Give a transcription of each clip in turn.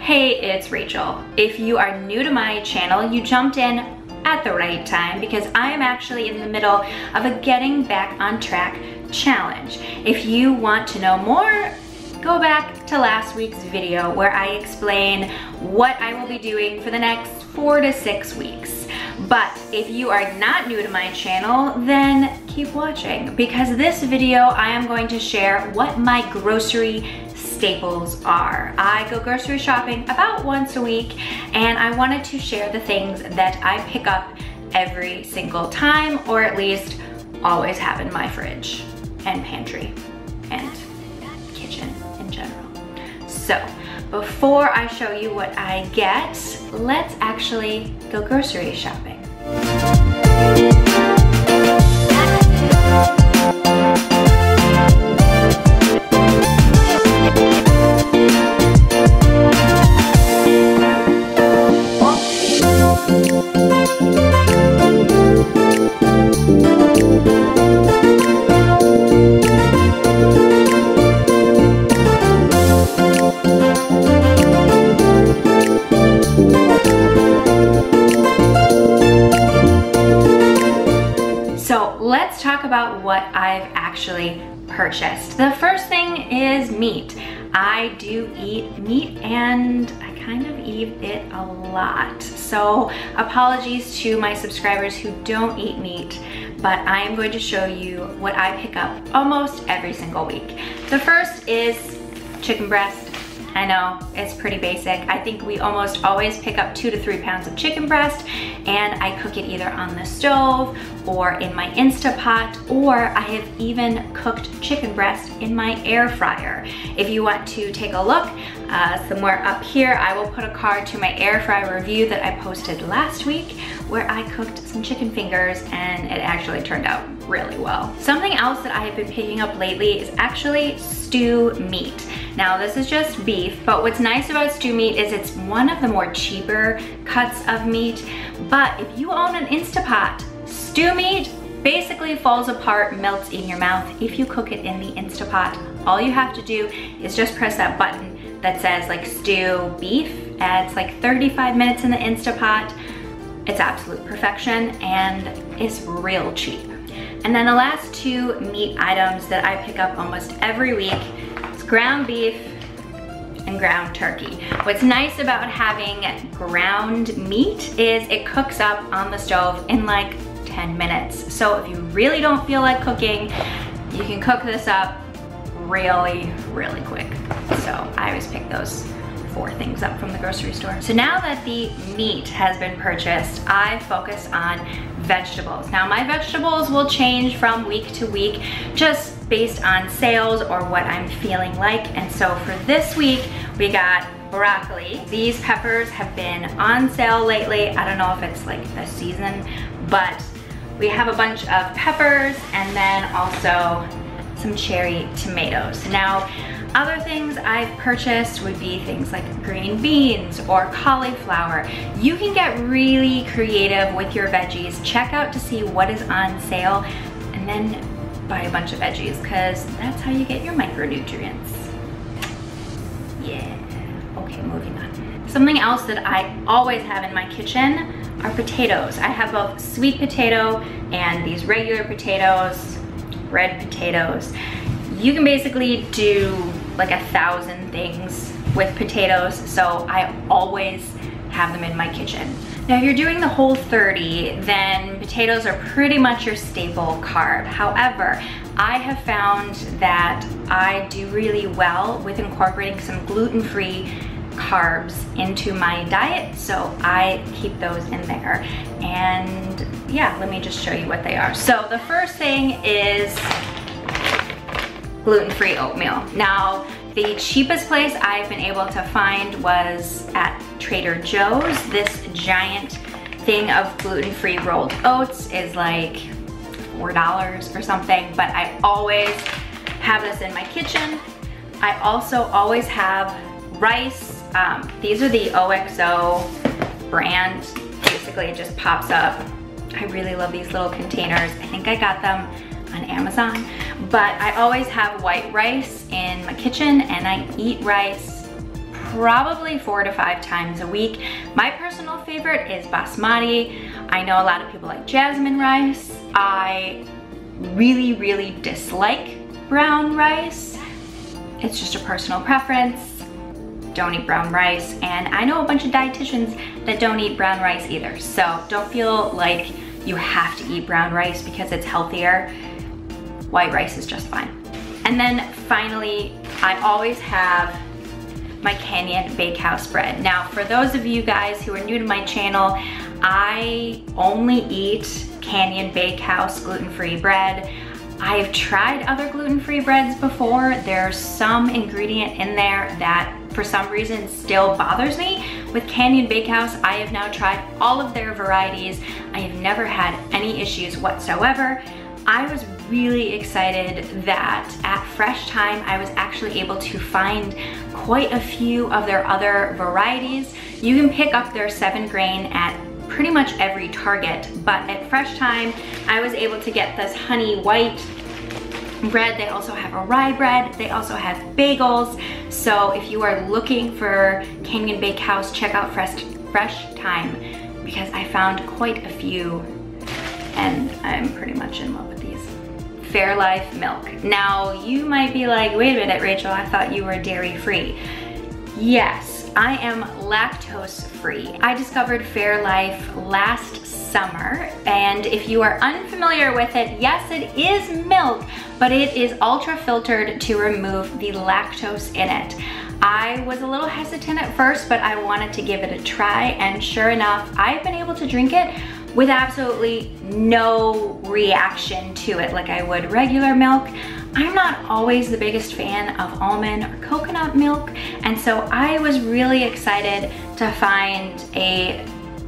Hey, it's Rachel. If you are new to my channel, you jumped in at the right time because I am actually in the middle of a getting back on track challenge. If you want to know more, go back to last week's video where I explain what I will be doing for the next 4 to 6 weeks. But if you are not new to my channel, then keep watching because this video I am going to share what my grocery staples are. I go grocery shopping about once a week and I wanted to share the things that I pick up every single time, or at least always have in my fridge and pantry and kitchen in general. So before I show you what I get, let's actually go grocery shopping. Let's talk about what I've actually purchased. The first thing is meat. I do eat meat and I kind of eat it a lot. So apologies to my subscribers who don't eat meat, but I am going to show you what I pick up almost every single week. The first is chicken breast. I know, it's pretty basic. I think we almost always pick up 2 to 3 pounds of chicken breast and I cook it either on the stove or in my Instapot, or I have even cooked chicken breast in my air fryer. If you want to take a look, somewhere up here, I will put a card to my air fryer review that I posted last week where I cooked some chicken fingers and it actually turned out really well. Something else that I have been picking up lately is actually stew meat. Now this is just beef, but what's nice about stew meat is it's one of the more cheaper cuts of meat, but if you own an Instapot, stew meat basically falls apart, melts in your mouth if you cook it in the Instapot. All you have to do is just press that button that says like stew beef, and it's like 35 minutes in the Instapot. It's absolute perfection and it's real cheap. And then the last 2 meat items that I pick up almost every week is ground beef and ground turkey. What's nice about having ground meat is it cooks up on the stove in like 10 minutes. So if you really don't feel like cooking, you can cook this up really, really quick. So I always pick those 4 things up from the grocery store. So now that the meat has been purchased, I focus on vegetables. Now my vegetables will change from week to week just based on sales or what I'm feeling like. And so for this week, we got broccoli. These peppers have been on sale lately. I don't know if it's like the season, but we have a bunch of peppers and then also some cherry tomatoes. Now, other things I've purchased would be things like green beans or cauliflower. You can get really creative with your veggies. Check out to see what is on sale and then buy a bunch of veggies because that's how you get your micronutrients. Yeah, okay, moving on. Something else that I always have in my kitchen are potatoes. I have both sweet potato and these regular potatoes, red potatoes. You can basically do like 1,000 things with potatoes, so I always have them in my kitchen. Now if you're doing the whole 30, then potatoes are pretty much your staple carb. However, I have found that I do really well with incorporating some gluten-free carbs into my diet, so I keep those in there. And yeah, let me just show you what they are. So the first thing is gluten-free oatmeal. Now, the cheapest place I've been able to find was at Trader Joe's. This giant thing of gluten-free rolled oats is like $4 or something, but I always have this in my kitchen. I also always have rice. These are the OXO brand. Basically, it just pops up. I really love these little containers. I think I got them on Amazon, but I always have white rice in my kitchen and I eat rice probably 4 to 5 times a week. My personal favorite is basmati. I know a lot of people like jasmine rice. I really dislike brown rice. It's just a personal preference. Don't eat brown rice, and I know a bunch of dietitians that don't eat brown rice either, so don't feel like you have to eat brown rice because it's healthier. White rice is just fine. And then finally, I always have my Canyon Bakehouse bread. Now, for those of you guys who are new to my channel, I only eat Canyon Bakehouse gluten-free bread. I've tried other gluten-free breads before. There's some ingredient in there that for some reason still bothers me. With Canyon Bakehouse, I have now tried all of their varieties. I have never had any issues whatsoever. I was really excited that at Fresh Time, I was actually able to find quite a few of their other varieties. You can pick up their 7-grain at pretty much every Target, but at Fresh Time, I was able to get this honey white bread. They also have a rye bread. They also have bagels. So if you are looking for Canyon Bakehouse, check out Fresh Time, because I found quite a few and I'm pretty much in love with these. Fairlife milk. Now you might be like, wait a minute, Rachel, I thought you were dairy free. Yes, I am lactose free. I discovered Fairlife last summer, and if you are unfamiliar with it, yes, it is milk, but it is ultra filtered to remove the lactose in it. I was a little hesitant at first, but I wanted to give it a try, and sure enough, I've been able to drink it with absolutely no reaction to it like I would regular milk. I'm not always the biggest fan of almond or coconut milk, and so I was really excited to find a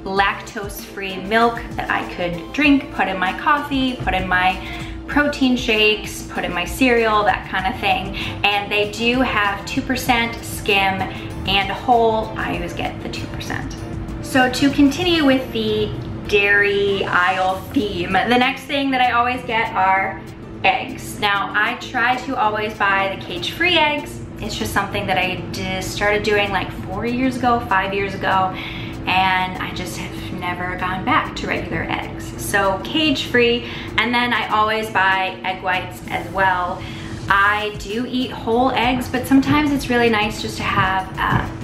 lactose-free milk that I could drink, put in my coffee, put in my protein shakes, put in my cereal, that kind of thing. And they do have 2% skim and whole. I always get the 2%. So to continue with the dairy aisle theme, the next thing that I always get are eggs. Now, I try to always buy the cage-free eggs. It's just something that I just started doing like 4 years ago, 5 years ago, and I just have never gone back to regular eggs. So cage-free, and then I always buy egg whites as well. I do eat whole eggs, but sometimes it's really nice just to have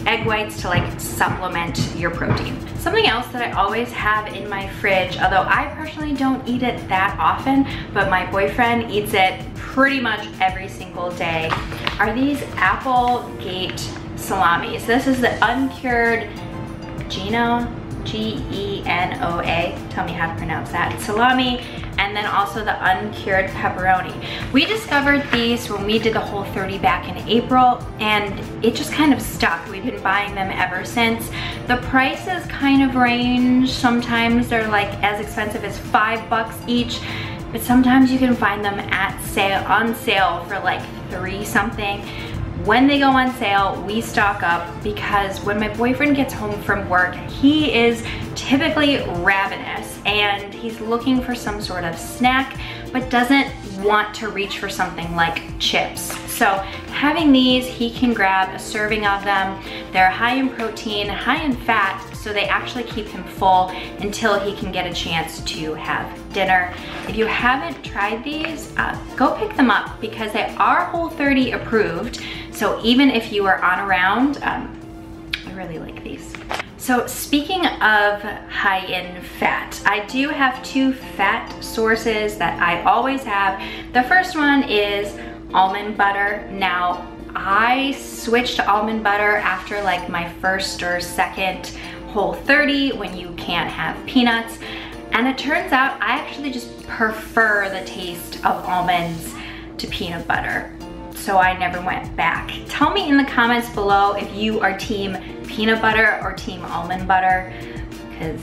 egg whites to like supplement your protein. Something else that I always have in my fridge, although I personally don't eat it that often, but my boyfriend eats it pretty much every single day, are these Applegate salamis. This is the uncured Genoa, G-E-N-O-A, tell me how to pronounce that, salami, and then also the uncured pepperoni. We discovered these when we did the Whole30 back in April, and it just kind of stuck. We've been buying them ever since. The prices kind of range. Sometimes they're like as expensive as $5 each, but sometimes you can find them on sale for like $3 something. When they go on sale, we stock up, because when my boyfriend gets home from work, he is typically ravenous and he's looking for some sort of snack, but doesn't want to reach for something like chips. So having these, he can grab a serving of them. They're high in protein, high in fat, so they actually keep him full until he can get a chance to have dinner. If you haven't tried these, go pick them up, because they are Whole30 approved. So even if you are on around, I really like these. So speaking of high in fat, I do have 2 fat sources that I always have. The first one is almond butter. Now, I switched to almond butter after like my first or second Whole30 when you can't have peanuts. And it turns out I actually just prefer the taste of almonds to peanut butter. So I never went back. Tell me in the comments below if you are team peanut butter or team almond butter, because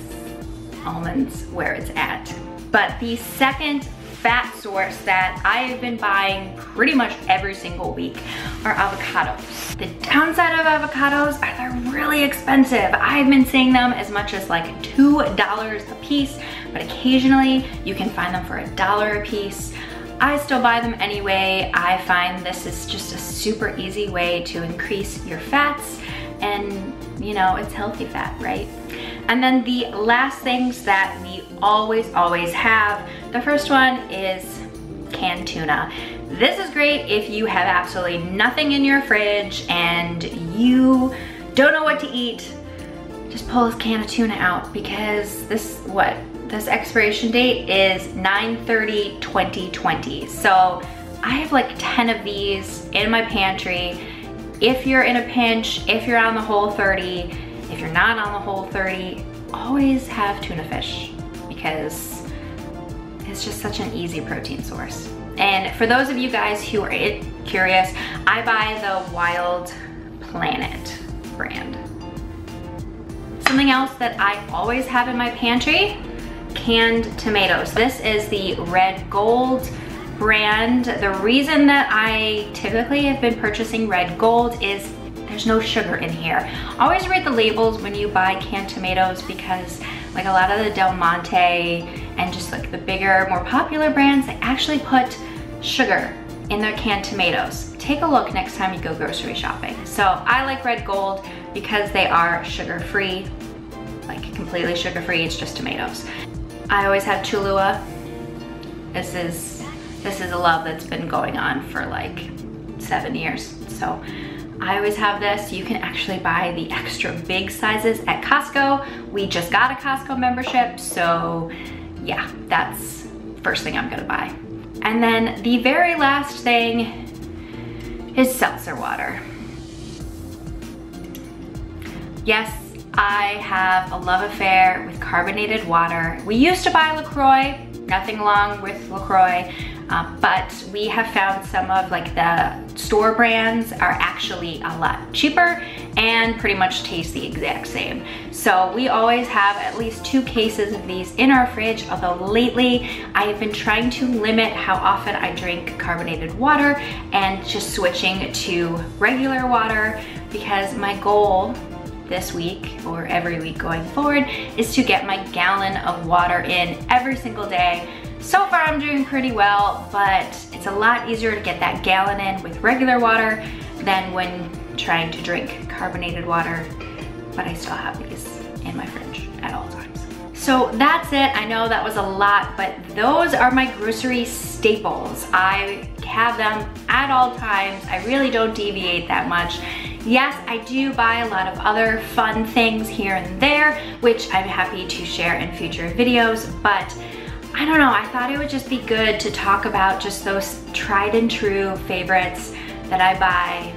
almonds where it's at. But the second fat source that I have been buying pretty much every single week are avocados. The downside of avocados are they're really expensive. I've been seeing them as much as like $2 a piece, but occasionally you can find them for $1 a piece. I still buy them anyway. I find this is just a super easy way to increase your fats and you know, it's healthy fat, right? And then the last things that we always have, the first one is canned tuna. This is great if you have absolutely nothing in your fridge and you don't know what to eat. Just pull this can of tuna out, because this expiration date is 9/30/2020. So I have like 10 of these in my pantry. If you're in a pinch, if you're on the Whole30, if you're not on the Whole30, always have tuna fish, because it's just such an easy protein source. And for those of you guys who are curious, I buy the Wild Planet brand. Something else that I always have in my pantry, canned tomatoes. This is the Red Gold brand. The reason that I typically have been purchasing Red Gold is there's no sugar in here. Always read the labels when you buy canned tomatoes, because like a lot of the Del Monte and just like the bigger, more popular brands, they actually put sugar in their canned tomatoes. Take a look next time you go grocery shopping. So I like Red Gold because they are sugar-free, like completely sugar-free, it's just tomatoes. I always have Cholula. This is a love that's been going on for like 7 years. So I always have this. You can actually buy the extra big sizes at Costco. We just got a Costco membership, so yeah, that's first thing I'm gonna buy. And then the very last thing is seltzer water. Yes, I have a love affair with carbonated water. We used to buy LaCroix, nothing wrong with LaCroix, but we have found some of like the store brands are actually a lot cheaper and pretty much taste the exact same. So we always have at least 2 cases of these in our fridge, although lately I have been trying to limit how often I drink carbonated water and just switching to regular water, because my goal this week or every week going forward is to get my gallon of water in every single day. So far I'm doing pretty well, but it's a lot easier to get that gallon in with regular water than when trying to drink carbonated water, but I still have these in my fridge at all times. So that's it. I know that was a lot, but those are my grocery staples. I have them at all times. I really don't deviate that much. Yes, I do buy a lot of other fun things here and there, which I'm happy to share in future videos, but I don't know, I thought it would just be good to talk about just those tried and true favorites that I buy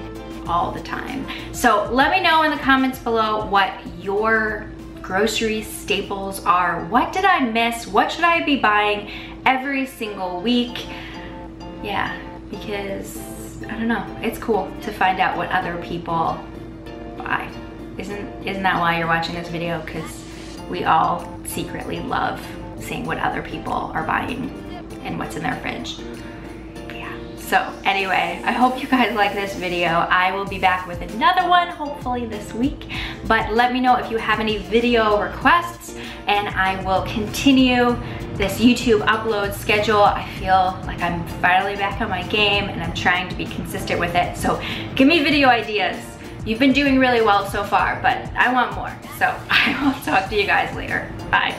all the time. So let me know in the comments below what your grocery staples are. What did I miss? What should I be buying every single week? Yeah, because I don't know, it's cool to find out what other people buy. Isn't that why you're watching this video? Because we all secretly love seeing what other people are buying and what's in their fridge. Yeah. So anyway, I hope you guys like this video. I will be back with another one hopefully this week, but let me know if you have any video requests and I will continue this YouTube upload schedule. I feel like I'm finally back on my game and I'm trying to be consistent with it. So give me video ideas. You've been doing really well so far, but I want more. So I will talk to you guys later. Bye.